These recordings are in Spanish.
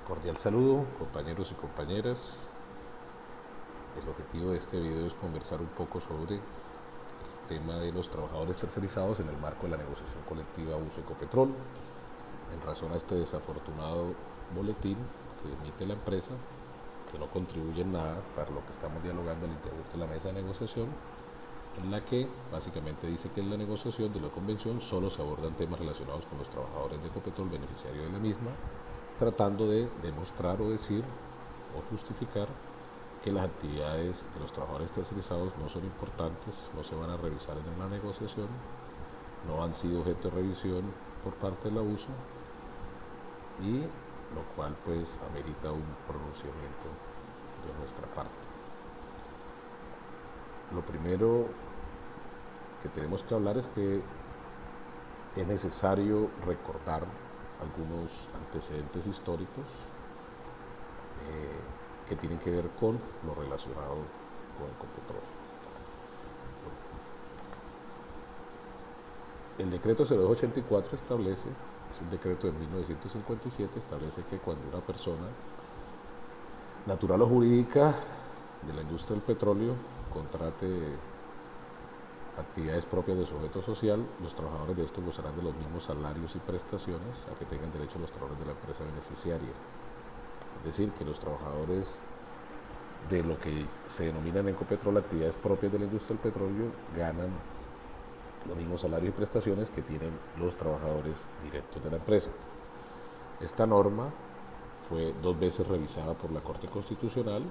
Cordial saludo, compañeros y compañeras. El objetivo de este video es conversar un poco sobre el tema de los trabajadores tercerizados en el marco de la negociación colectiva Uso Ecopetrol, en razón a este desafortunado boletín que emite la empresa, que no contribuye en nada para lo que estamos dialogando al interior de la mesa de negociación, en la que básicamente dice que en la negociación de la convención solo se abordan temas relacionados con los trabajadores de Ecopetrol beneficiarios de la misma, tratando de demostrar o decir o justificar que las actividades de los trabajadores tercerizados no son importantes, no se van a revisar en la negociación, no han sido objeto de revisión por parte de la USO, y lo cual pues amerita un pronunciamiento de nuestra parte. Lo primero que tenemos que hablar es que es necesario recordar algunos antecedentes históricos que tienen que ver con lo relacionado con Ecopetrol. El decreto 0284 establece, es un decreto de 1957, establece que cuando una persona natural o jurídica de la industria del petróleo contrate actividades propias de su objeto social, los trabajadores de estos gozarán de los mismos salarios y prestaciones a que tengan derecho los trabajadores de la empresa beneficiaria. Es decir, que los trabajadores de lo que se denomina en Ecopetrol actividades propias de la industria del petróleo ganan los mismos salarios y prestaciones que tienen los trabajadores directos de la empresa. Esta norma fue 2 veces revisada por la Corte Constitucional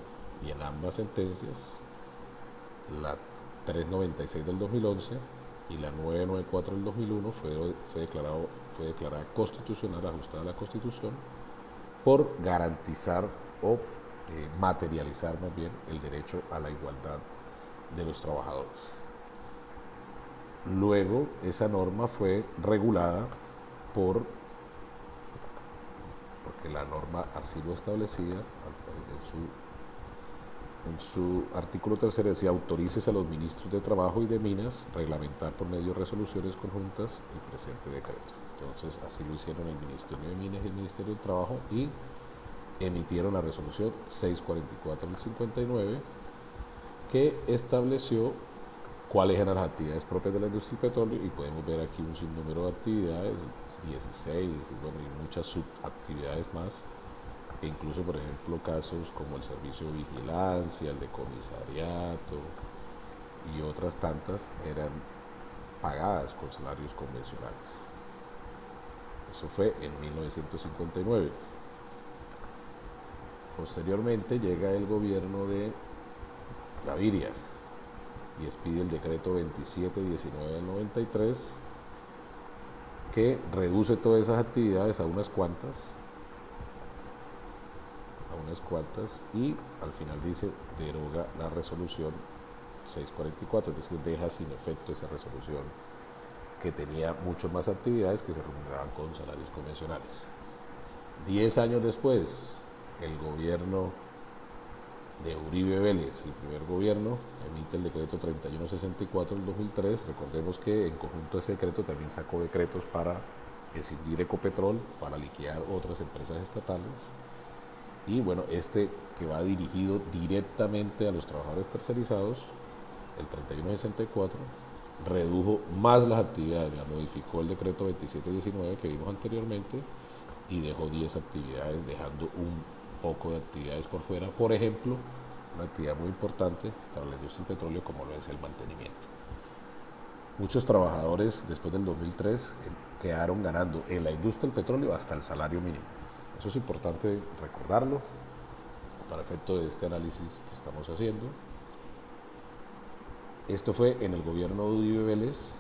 y en ambas sentencias, la 396 del 2011 y la 994 del 2001, fue declarada constitucional, ajustada a la Constitución, por garantizar o materializar más bien el derecho a la igualdad de los trabajadores. Luego esa norma fue regulada porque la norma así lo establecía en su artículo 3, decía: autorícese a los ministros de Trabajo y de Minas reglamentar por medio de resoluciones conjuntas el presente decreto. Entonces así lo hicieron el Ministerio de Minas y el Ministerio de Trabajo y emitieron la resolución 644 del 59, que estableció cuáles eran las actividades propias de la industria del petróleo, y podemos ver aquí un sinnúmero de actividades, 16, bueno, y muchas subactividades más, que incluso, por ejemplo, casos como el servicio de vigilancia, el de comisariato y otras tantas eran pagadas con salarios convencionales. Eso fue en 1959. Posteriormente llega el gobierno de Gaviria y expide el decreto 2719 del 93, que reduce todas esas actividades a unas cuantas, y al final dice: deroga la resolución 644, es decir, deja sin efecto esa resolución que tenía muchas más actividades que se remuneraban con salarios convencionales. 10 años después, el gobierno de Uribe Vélez, el primer gobierno, emite el decreto 3164 del 2003. Recordemos que en conjunto ese decreto también sacó decretos para escindir Ecopetrol, para liquidar otras empresas estatales, y bueno, este que va dirigido directamente a los trabajadores tercerizados, el 3164, redujo más las actividades, modificó el decreto 2719 que vimos anteriormente y dejó 10 actividades, dejando un poco de actividades por fuera. Por ejemplo, una actividad muy importante para la industria del petróleo como lo es el mantenimiento. Muchos trabajadores después del 2003 quedaron ganando en la industria del petróleo hasta el salario mínimo. Eso es importante recordarlo para efecto de este análisis que estamos haciendo. Esto fue en el gobierno de Uribe Vélez,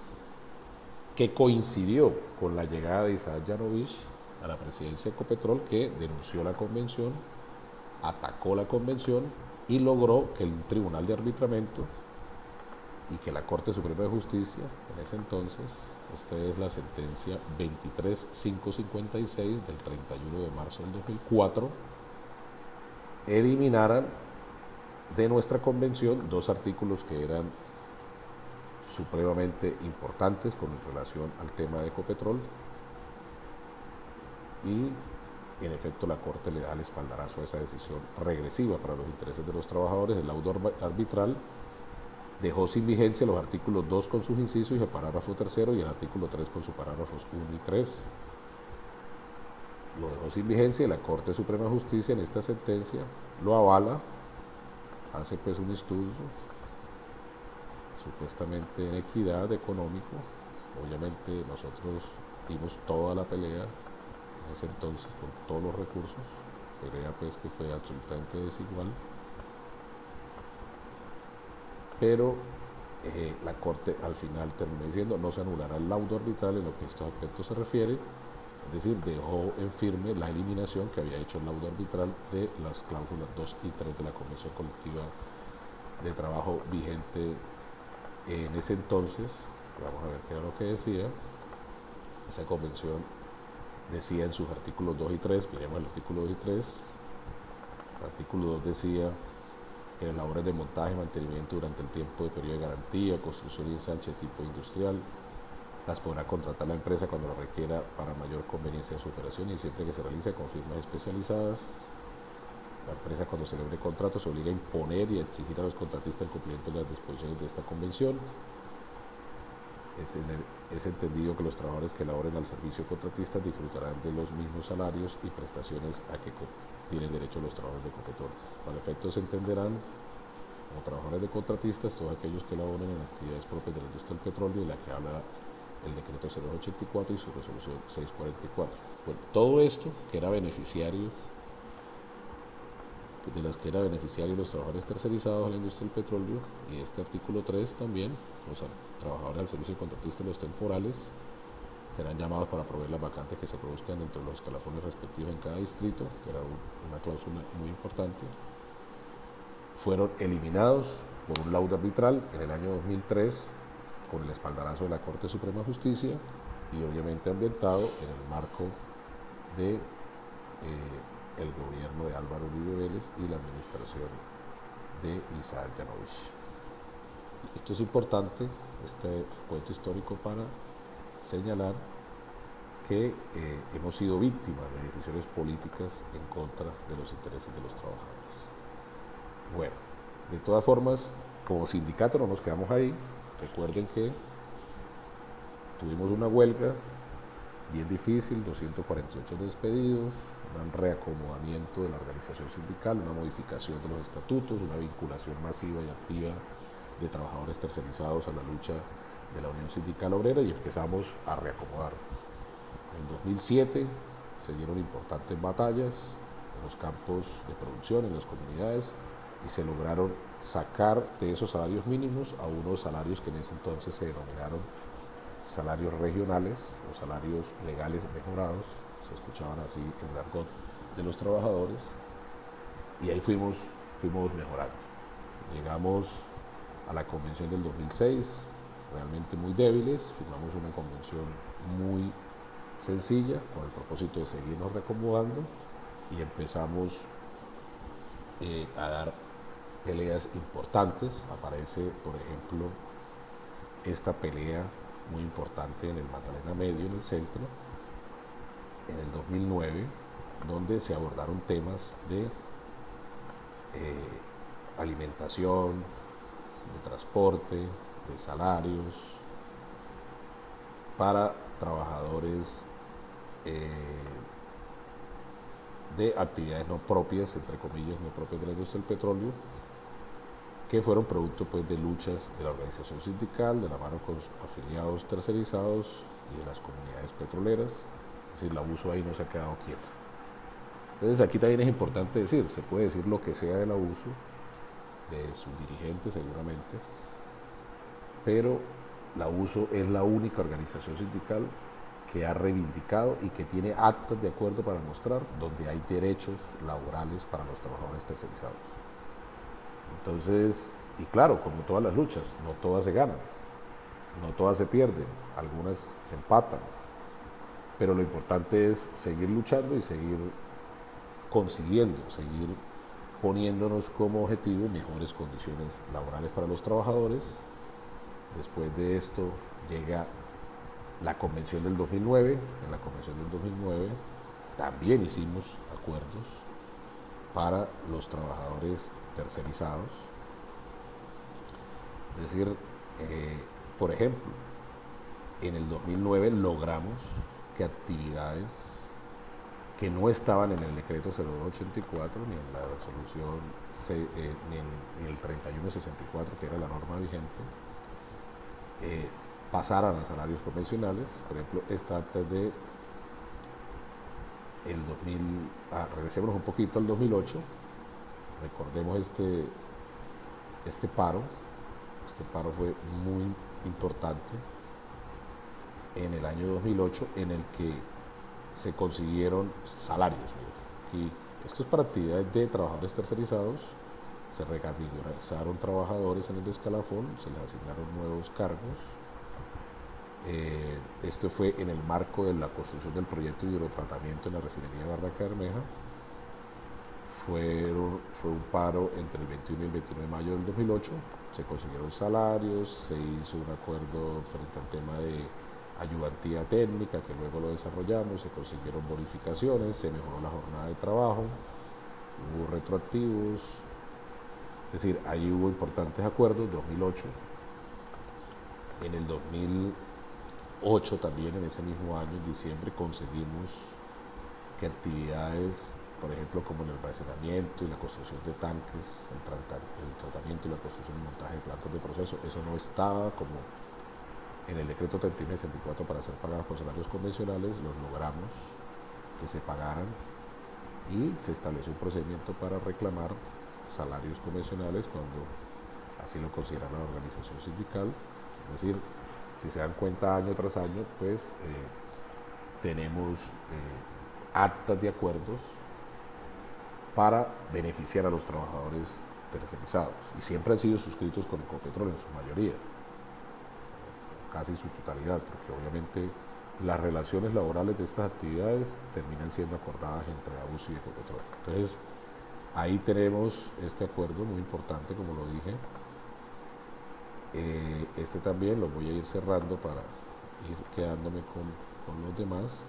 que coincidió con la llegada de Isaac Yanovich a la presidencia de Ecopetrol, que denunció la convención, atacó la convención y logró que el Tribunal de Arbitramiento y que la Corte Suprema de Justicia, en ese entonces, esta es la sentencia 23556 del 31 de marzo del 2004, eliminaran de nuestra convención 2 artículos que eran supremamente importantes con relación al tema de Ecopetrol, y En efecto, la Corte le da el espaldarazo a esa decisión regresiva para los intereses de los trabajadores. El laudo arbitral dejó sin vigencia los artículos 2 con sus incisos y el parágrafo tercero y el artículo 3 con sus parágrafos 1 y 3. Lo dejó sin vigencia y la Corte Suprema de Justicia en esta sentencia lo avala, hace pues un estudio supuestamente en equidad económico. Obviamente nosotros dimos toda la pelea en ese entonces con todos los recursos, pelea pues que fue absolutamente desigual, pero la Corte al final terminó diciendo no se anulará el laudo arbitral en lo que a estos aspectos se refiere, es decir, dejó en firme la eliminación que había hecho el laudo arbitral de las cláusulas 2 y 3 de la Convención Colectiva de Trabajo vigente en ese entonces. Vamos a ver qué era lo que decía. Esa convención decía en sus artículos 2 y 3, miremos el artículo 2 y 3, el artículo 2 decía que las labores de montaje y mantenimiento durante el tiempo de periodo de garantía, construcción y ensanche de tipo industrial, las podrá contratar la empresa cuando lo requiera para mayor conveniencia de su operación y siempre que se realice con firmas especializadas. La empresa, cuando celebre contratos, se obliga a imponer y a exigir a los contratistas el cumplimiento de las disposiciones de esta convención. Es entendido que los trabajadores que laboren al servicio contratista disfrutarán de los mismos salarios y prestaciones a que tienen derecho los trabajadores de Copetrol. Para efectos se entenderán como trabajadores de contratistas todos aquellos que laboren en actividades propias de la industria del petróleo, de la que habla el decreto 0284 y su resolución 644. Bueno, todo esto que era beneficiario, de las que era beneficiario los trabajadores tercerizados a la industria del petróleo, y este artículo 3 también, los trabajadores al servicio contratista y los temporales serán llamados para proveer las vacantes que se produzcan dentro de los escalafones respectivos en cada distrito, que era una cláusula muy importante. Fueron eliminados por un laudo arbitral en el año 2003 con el espaldarazo de la Corte Suprema de Justicia y obviamente ambientado en el marco de el gobierno de Álvaro Uribe Vélez y la administración de Isaac Yanovich. Esto es importante, este cuento histórico, para señalar que hemos sido víctimas de decisiones políticas en contra de los intereses de los trabajadores. Bueno, de todas formas, como sindicato no nos quedamos ahí. Recuerden que tuvimos una huelga bien difícil, 248 despedidos, un reacomodamiento de la organización sindical, una modificación de los estatutos, una vinculación masiva y activa de trabajadores tercerizados a la lucha de la Unión Sindical Obrera y empezamos a reacomodarnos. En 2007 se dieron importantes batallas en los campos de producción, en las comunidades, y se lograron sacar de esos salarios mínimos a unos salarios que en ese entonces se denominaron salarios regionales o salarios legales mejorados, se escuchaban así en el argot de los trabajadores, y ahí fuimos mejorando. Llegamos a la convención del 2006, realmente muy débiles, firmamos una convención muy sencilla con el propósito de seguirnos reacomodando y empezamos a dar peleas importantes. Aparece, por ejemplo, esta pelea muy importante en el Magdalena Medio, en el centro, en el 2009, donde se abordaron temas de alimentación, de transporte, de salarios para trabajadores de actividades no propias, entre comillas, no propias de la industria del petróleo, que fueron producto pues de luchas de la organización sindical, de la mano con afiliados tercerizados y de las comunidades petroleras. Es decir, el abuso ahí no se ha quedado quieto. Entonces aquí también es importante decir, se puede decir lo que sea del abuso de sus dirigentes seguramente, pero la USO es la única organización sindical que ha reivindicado y que tiene actas de acuerdo para mostrar donde hay derechos laborales para los trabajadores tercerizados. Entonces, y claro, como todas las luchas, no todas se ganan, no todas se pierden, algunas se empatan, pero lo importante es seguir luchando y seguir consiguiendo, seguir poniéndonos como objetivo mejores condiciones laborales para los trabajadores. Después de esto llega la convención del 2009. En la convención del 2009 también hicimos acuerdos para los trabajadores tercerizados. Es decir, por ejemplo, en el 2009 logramos que actividades que no estaban en el decreto 0284 ni en la resolución ni en el 3164, que era la norma vigente, pasaran a salarios convencionales. Por ejemplo, esta acta de el 2000, regresémonos un poquito al 2008, recordemos este paro. Este paro fue muy importante en el año 2008, en el que se consiguieron salarios. Aquí, esto es para actividades de trabajadores tercerizados. Se recategorizaron trabajadores en el escalafón, se les asignaron nuevos cargos. Esto fue en el marco de la construcción del proyecto de hidrotratamiento en la refinería de Barranca Bermeja. Fue un paro entre el 21 y el 29 de mayo del 2008. Se consiguieron salarios, se hizo un acuerdo frente al tema de ayudantía técnica, que luego lo desarrollamos, se consiguieron bonificaciones, se mejoró la jornada de trabajo, hubo retroactivos. Es decir, ahí hubo importantes acuerdos. 2008. En el 2008 también, en ese mismo año, en diciembre, conseguimos que actividades, por ejemplo, como el almacenamiento y la construcción de tanques, el tratamiento y la construcción y montaje de plantas de proceso, eso no estaba como en el decreto 3164 para ser pagados con salarios convencionales. Los logramos que se pagaran y se estableció un procedimiento para reclamar salarios convencionales cuando así lo considera la organización sindical. Es decir, si se dan cuenta, año tras año, pues tenemos actas de acuerdos para beneficiar a los trabajadores tercerizados, y siempre han sido suscritos con Ecopetrol en su mayoría, casi su totalidad, porque obviamente las relaciones laborales de estas actividades terminan siendo acordadas entre AUSO y Ecopetrol. Entonces, ahí tenemos este acuerdo muy importante, como lo dije. Este también lo voy a ir cerrando para ir quedándome con los demás.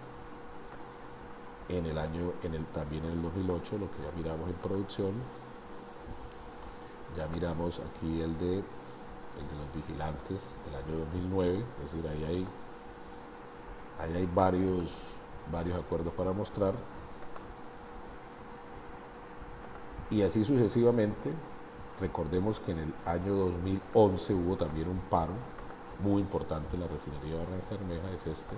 También en el 2008, lo que ya miramos en producción, ya miramos aquí el de los vigilantes del año 2009, es decir, ahí hay varios acuerdos para mostrar, y así sucesivamente. Recordemos que en el año 2011 hubo también un paro muy importante en la refinería de Barranca Bermeja, es este,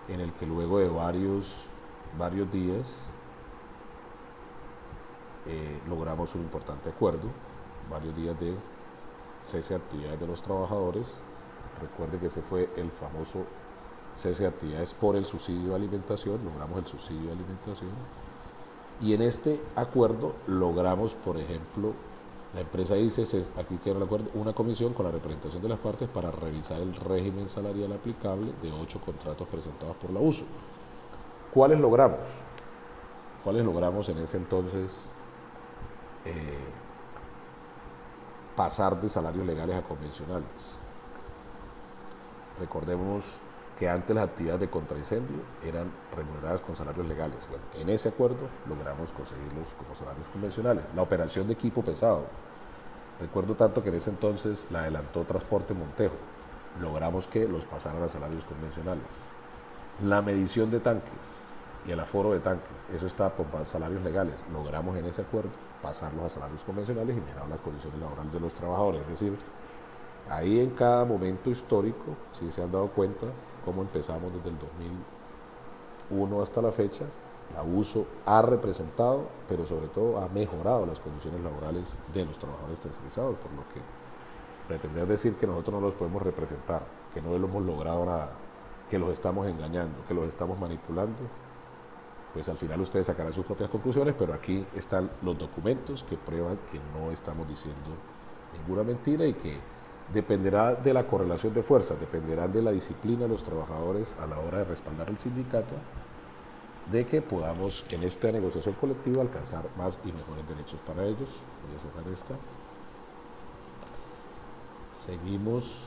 en el que luego de varios días logramos un importante acuerdo, varios días de cese de actividades de los trabajadores. Recuerde que ese fue el famoso cese de actividades por el subsidio de alimentación. Logramos el subsidio de alimentación, y en este acuerdo logramos, por ejemplo, la empresa dice, aquí queda el acuerdo, una comisión con la representación de las partes para revisar el régimen salarial aplicable de 8 contratos presentados por la USO. ¿Cuáles logramos? ¿Cuáles logramos en ese entonces pasar de salarios legales a convencionales? Recordemos que antes las actividades de contraincendio eran remuneradas con salarios legales. Bueno, en ese acuerdo logramos conseguirlos como salarios convencionales. La operación de equipo pesado, recuerdo tanto que en ese entonces la adelantó Transporte Montejo, logramos que los pasaran a salarios convencionales. La medición de tanques y el aforo de tanques, eso está por salarios legales, logramos en ese acuerdo pasarlos a salarios convencionales y mejorar las condiciones laborales de los trabajadores. Es decir, ahí en cada momento histórico, si se han dado cuenta, cómo empezamos desde el 2001 hasta la fecha, la USO ha representado, pero sobre todo ha mejorado las condiciones laborales de los trabajadores tercerizados, por lo que pretender decir que nosotros no los podemos representar, que no lo hemos logrado nada, que los estamos engañando, que los estamos manipulando, pues al final ustedes sacarán sus propias conclusiones, pero aquí están los documentos que prueban que no estamos diciendo ninguna mentira, y que dependerá de la correlación de fuerzas, dependerán de la disciplina de los trabajadores a la hora de respaldar al sindicato, de que podamos en esta negociación colectiva alcanzar más y mejores derechos para ellos. Voy a cerrar esta. Seguimos.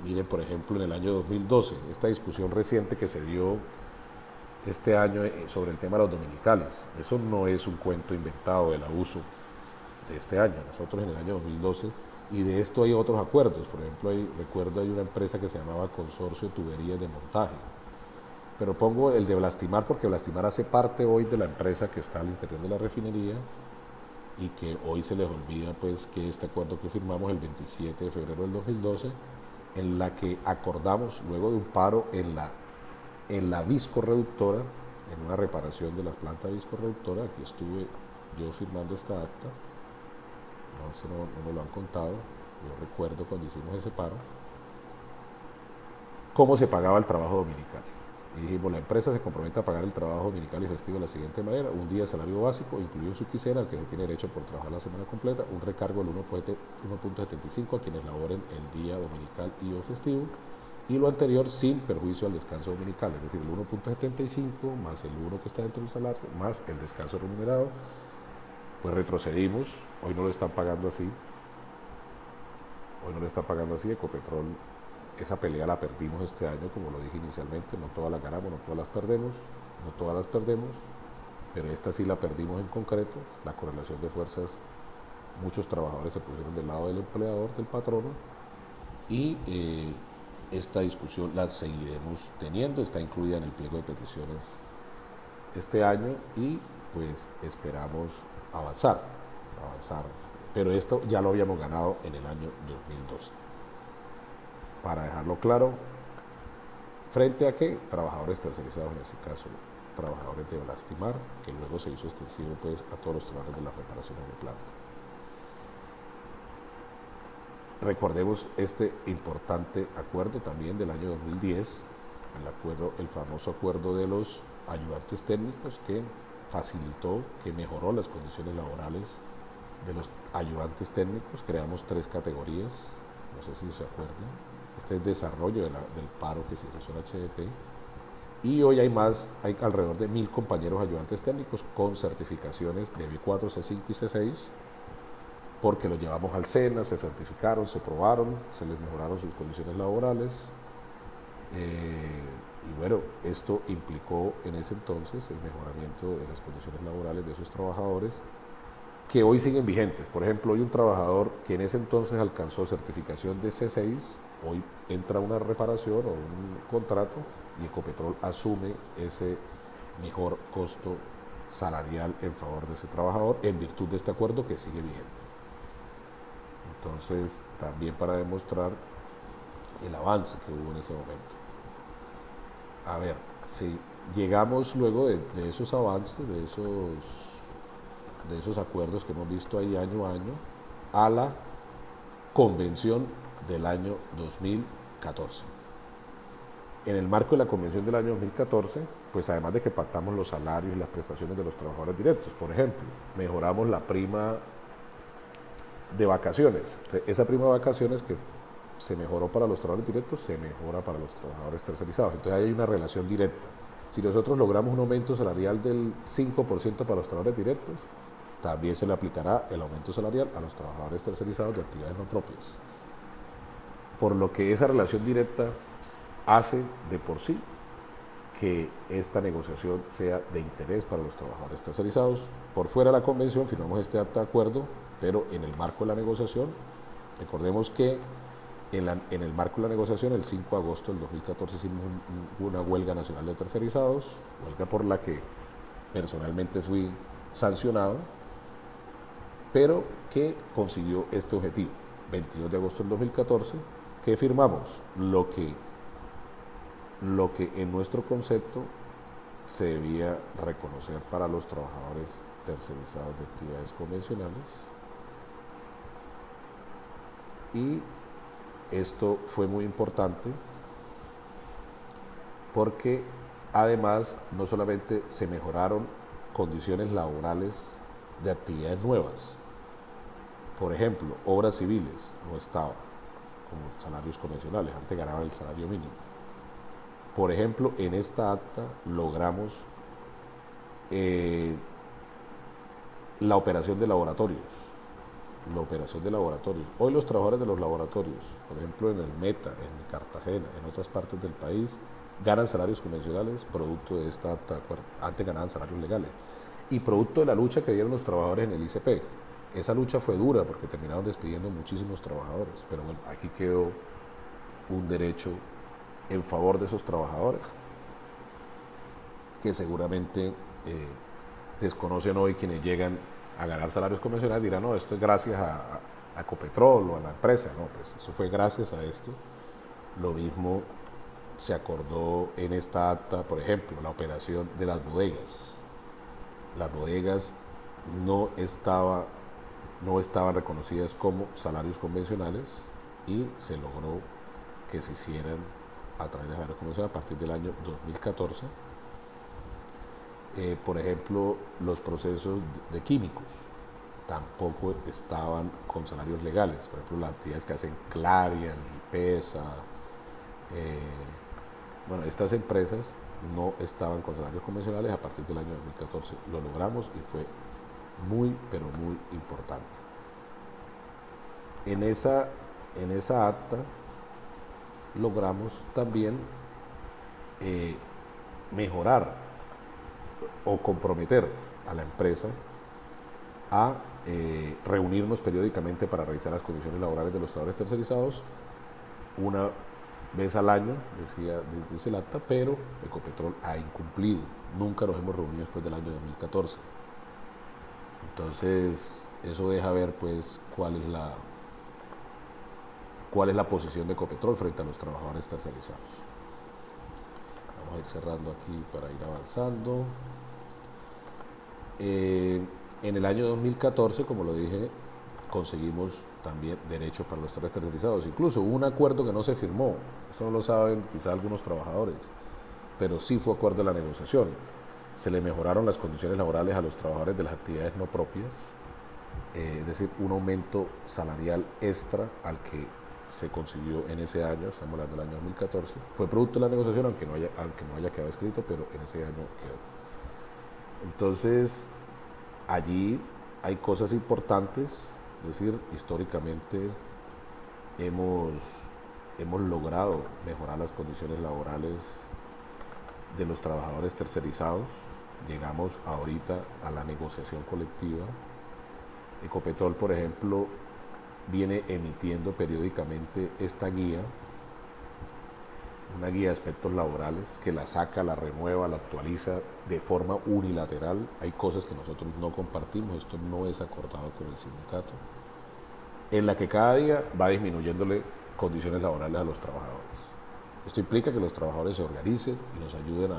Miren, por ejemplo, en el año 2012, esta discusión reciente que se dio este año sobre el tema de los dominicales. Eso no es un cuento inventado del abuso de este año. Nosotros en el año 2012, y de esto hay otros acuerdos, por ejemplo, recuerdo hay una empresa que se llamaba Consorcio Tuberías de Montaje, pero pongo el de Blastimar porque Blastimar hace parte hoy de la empresa que está al interior de la refinería y que hoy se les olvida pues que este acuerdo que firmamos el 27 de febrero del 2012, en la que acordamos luego de un paro en la viscorreductora, en una reparación de la planta viscorreductora, aquí estuve yo firmando esta acta, no, esto no me lo han contado, yo recuerdo cuando hicimos ese paro, cómo se pagaba el trabajo dominical. Y dijimos, la empresa se compromete a pagar el trabajo dominical y festivo de la siguiente manera: un día de salario básico, incluido en su quincena, al que se tiene derecho por trabajar la semana completa, un recargo del 1.75 a quienes laboren el día dominical y o festivo, y lo anterior sin perjuicio al descanso dominical, es decir, el 1.75 más el 1 que está dentro del salario, más el descanso remunerado. Pues retrocedimos, hoy no lo están pagando así, Ecopetrol. Esa pelea la perdimos este año, como lo dije inicialmente, no todas las ganamos, no todas las perdemos, pero esta sí la perdimos en concreto, la correlación de fuerzas, muchos trabajadores se pusieron del lado del empleador, del patrono, y esta discusión la seguiremos teniendo, está incluida en el pliego de peticiones este año y pues esperamos avanzar, pero esto ya lo habíamos ganado en el año 2012. Para dejarlo claro, frente a qué, trabajadores tercerizados, en ese caso trabajadores de Blastimar, que luego se hizo extensivo pues a todos los trabajadores de las reparaciones de planta. Recordemos este importante acuerdo también del año 2010, el famoso acuerdo de los ayudantes técnicos, que facilitó, que mejoró las condiciones laborales de los ayudantes técnicos. Creamos 3 categorías, no sé si se acuerdan. Este es desarrollo del paro que se hizo en HDT, y hoy hay alrededor de 1000 compañeros ayudantes técnicos con certificaciones de B4, C5 y C6, porque los llevamos al SENA, se certificaron, se probaron, se les mejoraron sus condiciones laborales, y bueno, esto implicó en ese entonces el mejoramiento de las condiciones laborales de esos trabajadores, que hoy siguen vigentes. Por ejemplo, hoy un trabajador que en ese entonces alcanzó certificación de C6, hoy entra a una reparación o un contrato y Ecopetrol asume ese mejor costo salarial en favor de ese trabajador en virtud de este acuerdo que sigue vigente. Entonces, también para demostrar el avance que hubo en ese momento. A ver, si llegamos luego de esos avances, de esos acuerdos que hemos visto ahí año a año, a la convención del año 2014. En el marco de la convención del año 2014, pues además de que pactamos los salarios y las prestaciones de los trabajadores directos, por ejemplo, mejoramos la prima de vacaciones. Esa prima de vacaciones que se mejoró para los trabajadores directos, se mejora para los trabajadores tercerizados. Entonces hay una relación directa. Si nosotros logramos un aumento salarial del 5% para los trabajadores directos, también se le aplicará el aumento salarial a los trabajadores tercerizados de actividades no propias. Por lo que esa relación directa hace de por sí que esta negociación sea de interés para los trabajadores tercerizados. Por fuera de la convención firmamos este acta de acuerdo, pero en el marco de la negociación, recordemos que en el marco de la negociación, el 5 de agosto del 2014 hicimos una huelga nacional de tercerizados, huelga por la que personalmente fui sancionado, pero que consiguió este objetivo. 22 de agosto del 2014, que firmamos lo que en nuestro concepto se debía reconocer para los trabajadores tercerizados de actividades convencionales, y esto fue muy importante porque además no solamente se mejoraron condiciones laborales de actividades nuevas, por ejemplo, obras civiles no estaba como salarios convencionales, antes ganaban el salario mínimo. Por ejemplo, en esta acta logramos la operación de laboratorios. Hoy los trabajadores de los laboratorios, por ejemplo en el Meta, en Cartagena, en otras partes del país, ganan salarios convencionales producto de esta acta. Antes ganaban salarios legales y producto de la lucha que dieron los trabajadores en el ICP. Esa lucha fue dura porque terminaron despidiendo muchísimos trabajadores, pero bueno, aquí quedó un derecho en favor de esos trabajadores que seguramente desconocen hoy. Quienes llegan a ganar salarios convencionales dirán, no, esto es gracias a Ecopetrol o a la empresa. No, pues eso fue gracias a esto. Lo mismo se acordó en esta acta, por ejemplo, la operación de las bodegas. Las bodegas no estaban reconocidas como salarios convencionales y se logró que se hicieran a través de salarios convencionales a partir del año 2014. Por ejemplo, los procesos de químicos tampoco estaban con salarios legales. Por ejemplo, las actividades que hacen Clariant, Lipesa, bueno, estas empresas no estaban con salarios convencionales. A partir del año 2014 lo logramos y fue muy, pero muy importante. En esa acta logramos también mejorar o comprometer a la empresa a reunirnos periódicamente para revisar las condiciones laborales de los trabajadores tercerizados una vez al año, dice el acta, pero Ecopetrol ha incumplido. Nunca nos hemos reunido después del año 2014. Entonces, eso deja ver pues cuál es la posición de Ecopetrol frente a los trabajadores tercerizados. Vamos a ir cerrando aquí para ir avanzando. En el año 2014, como lo dije, conseguimos también derechos para los trabajadores tercerizados. Incluso hubo un acuerdo que no se firmó, eso no lo saben quizá algunos trabajadores, pero sí fue acuerdo de la negociación. Se le mejoraron las condiciones laborales a los trabajadores de las actividades no propias, es decir, un aumento salarial extra al que se consiguió en ese año, estamos hablando del año 2014. Fue producto de la negociación, aunque no haya quedado escrito, pero en ese año quedó. Entonces, allí hay cosas importantes, es decir, históricamente hemos logrado mejorar las condiciones laborales de los trabajadores tercerizados. Llegamos ahorita a la negociación colectiva. Ecopetrol, por ejemplo, viene emitiendo periódicamente esta guía, una guía de aspectos laborales, que la saca, la renueva, la actualiza de forma unilateral. Hay cosas que nosotros no compartimos, esto no es acordado con el sindicato, en la que cada día va disminuyéndole condiciones laborales a los trabajadores. Esto implica que los trabajadores se organicen y nos ayuden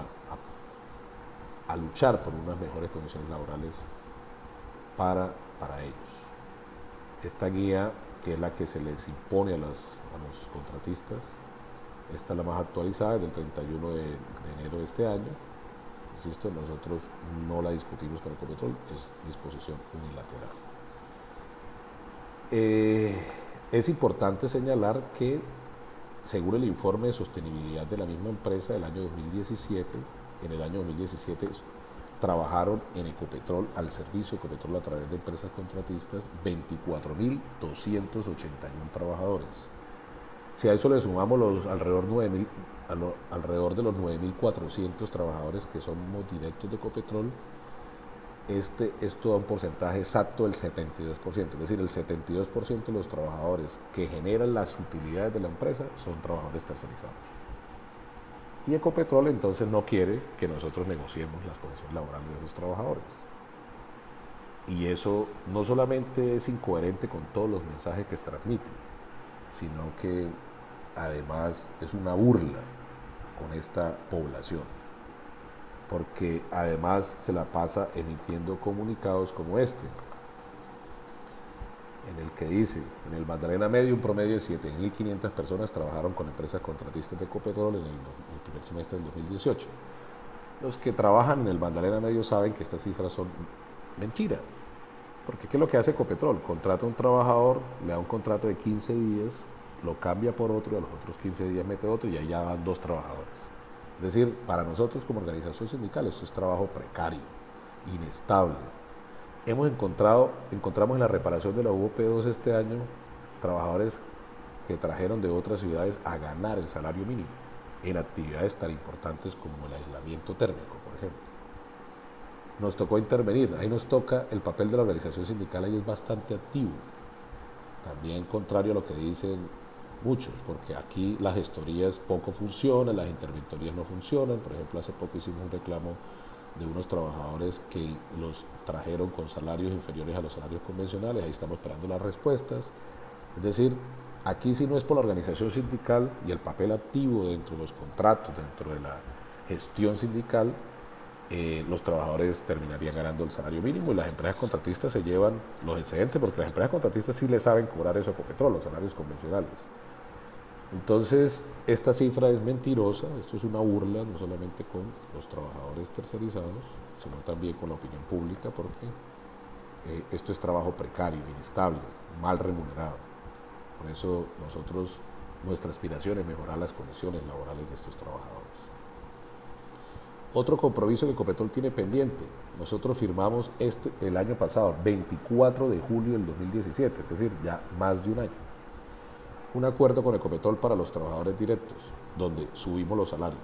a luchar por unas mejores condiciones laborales para ellos. Esta guía, que es la que se les impone a los contratistas, esta es la más actualizada, es del 31 de enero de este año. Insisto, nosotros no la discutimos con Ecopetrol, es disposición unilateral. Es importante señalar que, según el informe de sostenibilidad de la misma empresa del año 2017, en el año 2017 trabajaron en Ecopetrol, al servicio de Ecopetrol a través de empresas contratistas, 24.281 trabajadores. Si a eso le sumamos alrededor de los 9.400 trabajadores que somos directos de Ecopetrol, esto da un porcentaje exacto del 72%, es decir, el 72% de los trabajadores que generan las utilidades de la empresa son trabajadores tercerizados. Y Ecopetrol entonces no quiere que nosotros negociemos las condiciones laborales de los trabajadores. Y eso no solamente es incoherente con todos los mensajes que se transmiten, sino que además es una burla con esta población, porque además se la pasa emitiendo comunicados como este, en el que dice: en el Magdalena Medio un promedio de 7.500 personas trabajaron con empresas contratistas de Ecopetrol en el primer semestre del 2018. Los que trabajan en el Magdalena Medio saben que estas cifras son mentira, porque ¿qué es lo que hace Ecopetrol? Contrata a un trabajador, le da un contrato de 15 días, lo cambia por otro y a los otros 15 días mete otro y ahí ya van 2 trabajadores. Es decir, para nosotros como organización sindical esto es trabajo precario, inestable. Encontramos en la reparación de la UOP2 este año trabajadores que trajeron de otras ciudades a ganar el salario mínimo. en actividades tan importantes como el aislamiento térmico, por ejemplo. Nos tocó intervenir, ahí nos toca, el papel de la organización sindical ahí es bastante activo, también contrario a lo que dicen muchos, porque aquí las gestorías poco funcionan, las interventorías no funcionan. Por ejemplo, hace poco hicimos un reclamo de unos trabajadores que los trajeron con salarios inferiores a los salarios convencionales, ahí estamos esperando las respuestas. Es decir, aquí si no es por la organización sindical y el papel activo dentro de los contratos, dentro de la gestión sindical, los trabajadores terminarían ganando el salario mínimo y las empresas contratistas se llevan los excedentes, porque las empresas contratistas sí le saben cobrar eso a Ecopetrol, los salarios convencionales. Entonces, esta cifra es mentirosa, esto es una burla no solamente con los trabajadores tercerizados, sino también con la opinión pública, porque esto es trabajo precario, inestable, mal remunerado. Por eso nuestra aspiración es mejorar las condiciones laborales de estos trabajadores. Otro compromiso que Ecopetrol tiene pendiente, nosotros firmamos el año pasado, 24 de julio del 2017, es decir, ya más de un año, un acuerdo con Ecopetrol para los trabajadores directos, donde subimos los salarios.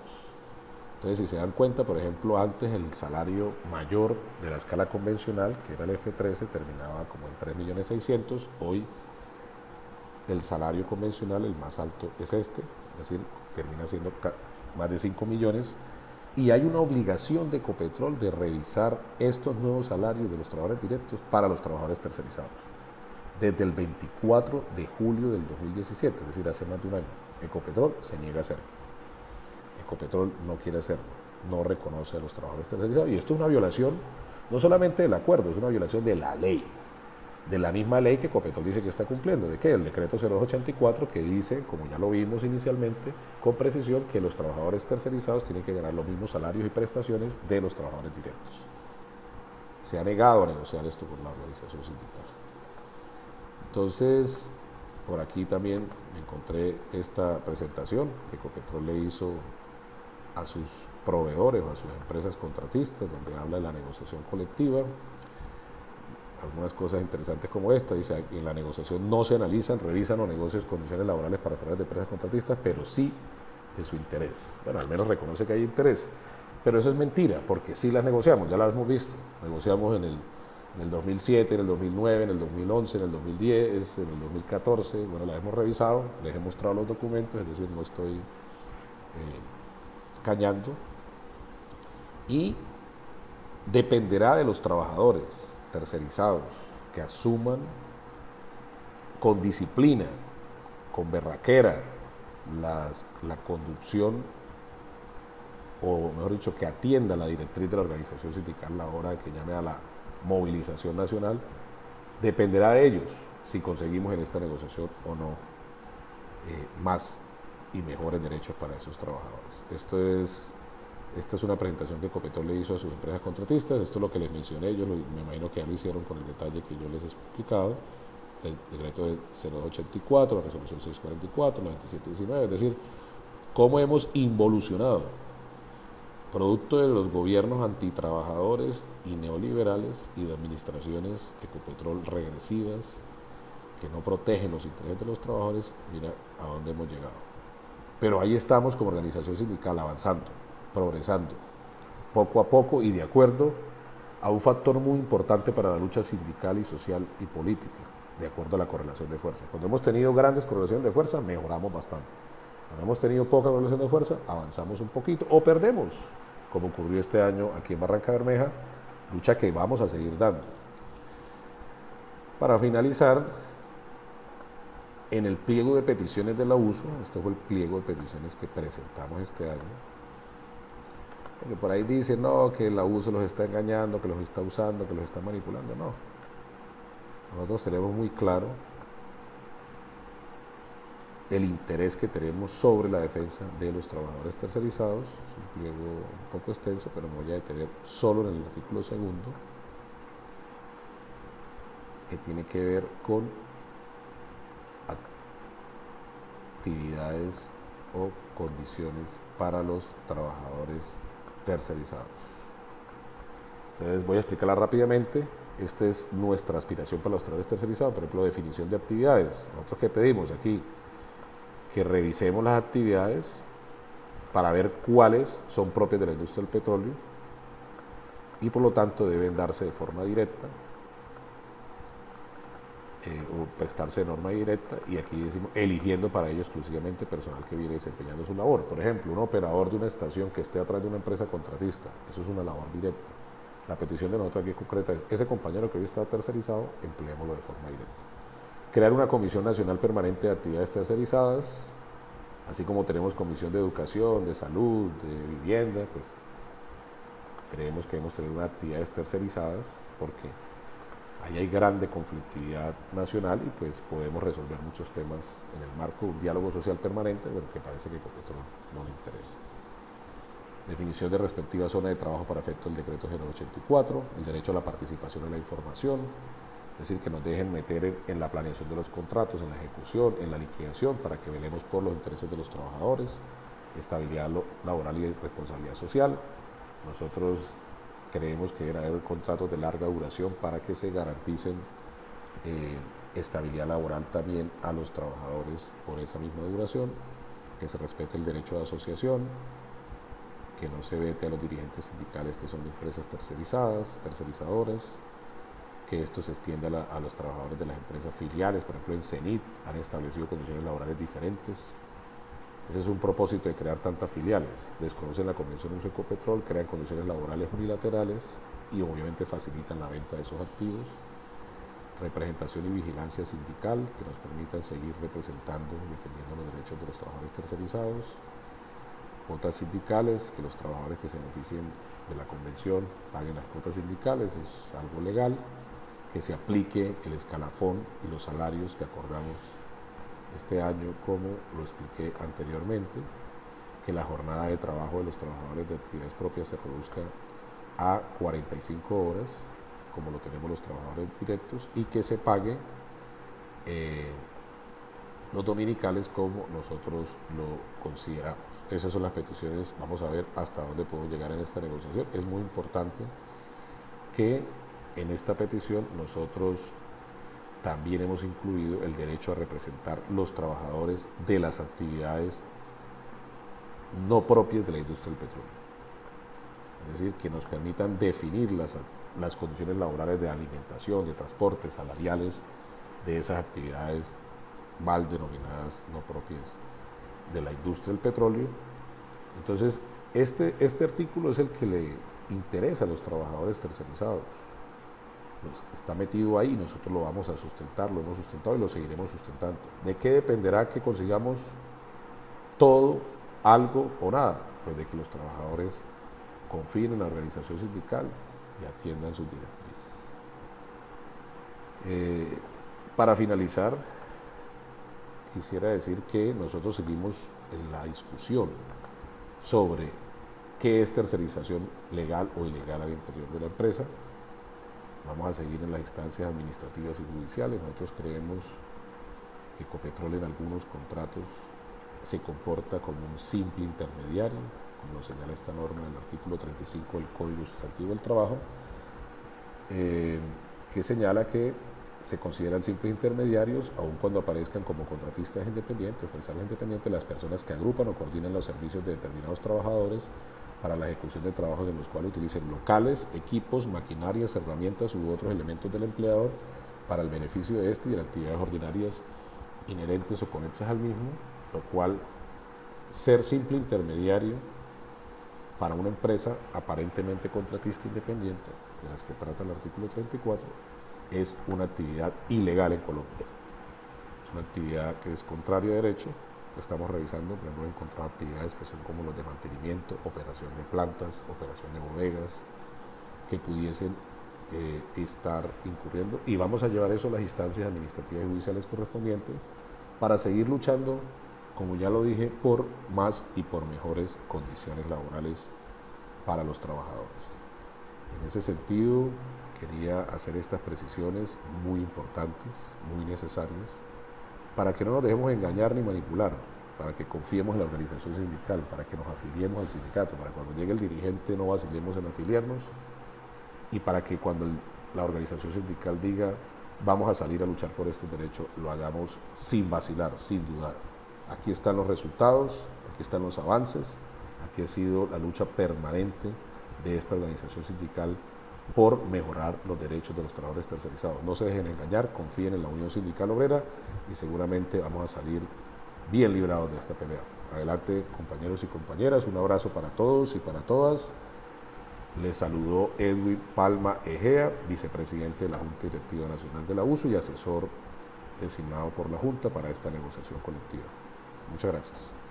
Entonces, si se dan cuenta, por ejemplo, antes el salario mayor de la escala convencional, que era el F13, terminaba como en 3.600.000, hoy el salario convencional, el más alto, es este, es decir, termina siendo más de 5 millones, y hay una obligación de Ecopetrol de revisar estos nuevos salarios de los trabajadores directos para los trabajadores tercerizados. Desde el 24 de julio del 2017, es decir, hace más de un año, Ecopetrol se niega a hacerlo. Ecopetrol no quiere hacerlo, no reconoce a los trabajadores tercerizados, y esto es una violación no solamente del acuerdo, es una violación de la ley, de la misma ley que Ecopetrol dice que está cumpliendo. ¿De qué? El decreto 0284, que dice, como ya lo vimos inicialmente, con precisión, que los trabajadores tercerizados tienen que ganar los mismos salarios y prestaciones de los trabajadores directos. Se ha negado a negociar esto con la organización sindical. Entonces, por aquí también me encontré esta presentación que Ecopetrol le hizo a sus proveedores o a sus empresas contratistas, donde habla de la negociación colectiva. Algunas cosas interesantes como esta, dice, en la negociación no se analizan, revisan o negocian condiciones laborales para través de empresas contratistas, pero sí de su interés. Bueno, al menos reconoce que hay interés, pero eso es mentira, porque sí las negociamos, ya las hemos visto. Negociamos en el 2007, en el 2009, en el 2011, en el 2010, en el 2014, bueno, las hemos revisado, les he mostrado los documentos, es decir, no estoy cañando, y dependerá de los trabajadores tercerizados que asuman con disciplina, con berraquera, la conducción, o mejor dicho, que atienda la directriz de la organización sindical a la hora de que llame a la movilización nacional. Dependerá de ellos si conseguimos en esta negociación o no más y mejores derechos para esos trabajadores. Esta es una presentación que Ecopetrol le hizo a sus empresas contratistas. Esto es lo que les mencioné, ellos me imagino que ya lo hicieron con el detalle que yo les he explicado, el decreto de 0284, la resolución 644, la 2719, es decir, cómo hemos involucionado, producto de los gobiernos antitrabajadores y neoliberales y de administraciones de Ecopetrol regresivas que no protegen los intereses de los trabajadores. Mira a dónde hemos llegado. Pero ahí estamos como organización sindical avanzando, progresando, poco a poco y de acuerdo a un factor muy importante para la lucha sindical y social y política, de acuerdo a la correlación de fuerza. Cuando hemos tenido grandes correlaciones de fuerza, mejoramos bastante. Cuando hemos tenido poca correlación de fuerza, avanzamos un poquito o perdemos, como ocurrió este año aquí en Barranca Bermeja, lucha que vamos a seguir dando. Para finalizar, en el pliego de peticiones de la USO, este fue el pliego de peticiones que presentamos este año, porque por ahí dicen, no, que la USO los está engañando, que los está usando, que los está manipulando. No, nosotros tenemos muy claro el interés que tenemos sobre la defensa de los trabajadores tercerizados. Es un pliego un poco extenso, pero me voy a detener solo en el artículo segundo, que tiene que ver con actividades o condiciones para los trabajadores tercerizados. Entonces voy a explicarla rápidamente. Esta es nuestra aspiración para los trabajadores tercerizados. Por ejemplo, definición de actividades. Nosotros, ¿qué pedimos aquí? Que revisemos las actividades para ver cuáles son propias de la industria del petróleo y por lo tanto deben darse de forma directa o prestarse de norma directa, y aquí decimos eligiendo para ello exclusivamente personal que viene desempeñando su labor. Por ejemplo, un operador de una estación que esté atrás de una empresa contratista, eso es una labor directa. La petición de nosotros aquí concreta es, ese compañero que hoy está tercerizado, empleémoslo de forma directa. Crear una Comisión Nacional Permanente de Actividades Tercerizadas, así como tenemos Comisión de Educación, de Salud, de Vivienda, pues creemos que debemos tener unas actividades tercerizadas porque ahí hay grande conflictividad nacional y pues podemos resolver muchos temas en el marco de un diálogo social permanente, pero que parece que Ecopetrol no le interesa. Definición de respectiva zona de trabajo para efecto del decreto 084, el derecho a la participación en la información, es decir, que nos dejen meter en la planeación de los contratos, en la ejecución, en la liquidación, para que velemos por los intereses de los trabajadores, estabilidad laboral y responsabilidad social. Nosotros creemos que deben haber contratos de larga duración para que se garanticen estabilidad laboral también a los trabajadores por esa misma duración, que se respete el derecho de asociación, que no se vete a los dirigentes sindicales que son de empresas tercerizadoras, que esto se extienda a los trabajadores de las empresas filiales. Por ejemplo, en CENIT han establecido condiciones laborales diferentes. Ese es un propósito de crear tantas filiales. Desconocen la Convención de Uso de Ecopetrol, crean condiciones laborales unilaterales y obviamente facilitan la venta de esos activos. Representación y vigilancia sindical que nos permitan seguir representando y defendiendo los derechos de los trabajadores tercerizados. Cuotas sindicales, que los trabajadores que se beneficien de la convención paguen las cuotas sindicales, es algo legal. Que se aplique el escalafón y los salarios que acordamos este año, como lo expliqué anteriormente, que la jornada de trabajo de los trabajadores de actividades propias se reduzca a 45 horas, como lo tenemos los trabajadores directos, y que se pague los dominicales como nosotros lo consideramos. Esas son las peticiones. Vamos a ver hasta dónde podemos llegar en esta negociación. Es muy importante que en esta petición nosotros también hemos incluido el derecho a representar los trabajadores de las actividades no propias de la industria del petróleo. Es decir, que nos permitan definir las condiciones laborales de alimentación, de transporte, salariales de esas actividades mal denominadas no propias de la industria del petróleo. Entonces, este artículo es el que le interesa a los trabajadores tercerizados. Está metido ahí y nosotros lo vamos a sustentar, lo hemos sustentado y lo seguiremos sustentando. ¿De qué dependerá que consigamos todo, algo o nada? Pues de que los trabajadores confíen en la organización sindical y atiendan sus directrices. Para finalizar, quisiera decir que nosotros seguimos en la discusión sobre qué es tercerización legal o ilegal al interior de la empresa. Vamos a seguir en las instancias administrativas y judiciales. Nosotros creemos que Ecopetrol en algunos contratos se comporta como un simple intermediario, como lo señala esta norma en el artículo 35 del Código Sustantivo del Trabajo, que señala que se consideran simples intermediarios aun cuando aparezcan como contratistas independientes o empresarios independientes las personas que agrupan o coordinan los servicios de determinados trabajadores para la ejecución de trabajos en los cuales utilicen locales, equipos, maquinarias, herramientas u otros elementos del empleador para el beneficio de este y de las actividades ordinarias inherentes o conexas al mismo, lo cual ser simple intermediario para una empresa aparentemente contratista independiente, de las que trata el artículo 34, es una actividad ilegal en Colombia. Es una actividad que es contraria a derecho. Estamos revisando, pero hemos encontrado actividades que son como los de mantenimiento, operación de plantas, operación de bodegas, que pudiesen estar incurriendo, y vamos a llevar eso a las instancias administrativas y judiciales correspondientes para seguir luchando, como ya lo dije, por más y por mejores condiciones laborales para los trabajadores. En ese sentido, quería hacer estas precisiones muy importantes, muy necesarias, para que no nos dejemos engañar ni manipular, para que confiemos en la organización sindical, para que nos afiliemos al sindicato, para que cuando llegue el dirigente no vacilemos en afiliarnos, y para que cuando la organización sindical diga vamos a salir a luchar por este derecho, lo hagamos sin vacilar, sin dudar. Aquí están los resultados, aquí están los avances, Aquí ha sido la lucha permanente de esta organización sindical por mejorar los derechos de los trabajadores tercerizados. No se dejen engañar, confíen en la Unión Sindical Obrera y seguramente vamos a salir bien librados de esta pelea. Adelante, compañeros y compañeras, un abrazo para todos y para todas. Les saludó Edwin Palma Egea, vicepresidente de la Junta Directiva Nacional del Abuso y asesor designado por la Junta para esta negociación colectiva. Muchas gracias.